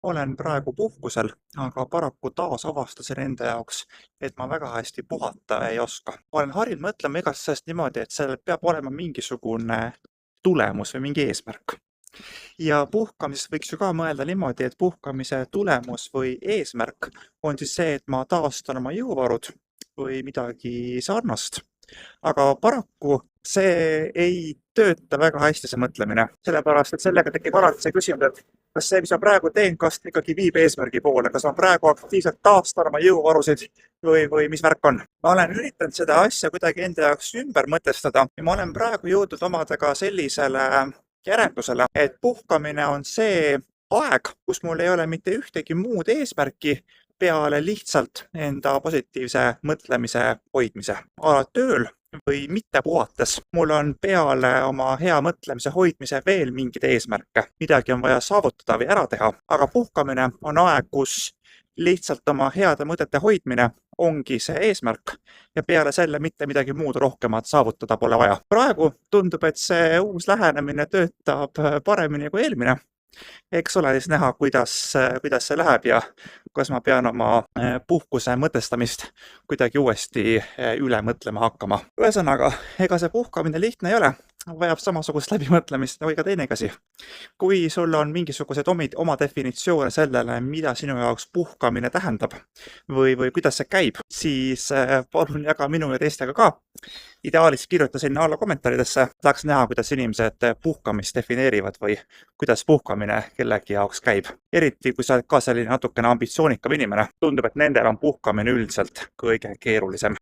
olen praegu puhkusel, aga paraku taas avastasin enda jaoks, et ma väga hästi puhata ei oska. Ma olen harjunud mõtlema igast asjast niimoodi, et sellel peab olema mingisugune tulemus või mingi eesmärk. Ja puhkamises võiks ju ka mõelda niimoodi, et puhkamise tulemus või eesmärk on siis see, et ma taastan oma jõuvarud või midagi sarnast. Aga paraku see ei tööta väga hästi, see mõtlemine. Sellepärast, et sellega tekib alati see küsimus, et kas see, mis ma praegu teen, kas ikkagi viib eesmärgi poole, kas ma praegu aktiivselt taastan oma jõuvarusid või mis värk on. Ma olen üritanud seda asja kuidagi enda jaoks ümber mõtestada ja ma olen praegu jõudnud omadega sellisele järeldusele, et puhkamine on see aeg, kus mul ei ole mitte ühtegi muud eesmärki peale lihtsalt enda positiivse mõtlemise hoidmise. Tööl või mitte puhates. Mul on peale oma hea mõtlemise hoidmise veel mingeid eesmärke. Midagi on vaja saavutada või ära teha, aga puhkamine on aeg, kus lihtsalt oma heade mõtete hoidmine ongi see eesmärk ja peale selle mitte midagi muud rohkemat saavutada pole vaja. Praegu tundub, et see uus lähenemine töötab paremini kui eelmine. Eks ole siis näha, kuidas see läheb ja kas ma pean oma puhkuse mõtestamist kuidagi uuesti üle mõtlema hakkama. Ühesõnaga, ega see puhkamine lihtne ei ole, vajab samasugust läbimõtlemist või ka teine käsi. Kui sul on mingisugused oma definitsioone sellele, mida sinu jaoks puhkamine tähendab või kuidas see käib, siis palun jaga minu ja teistega ka. Ideaalis kirjuta sinna alla kommentaaridesse, tahaks näha, kuidas inimesed puhkamist defineerivad või kuidas puhkamine kellegi jaoks käib. Eriti, kui sa oled ka selline natukene ambitsioonikam inimene, tundub, et nendel on puhkamine üldiselt kõige keerulisem.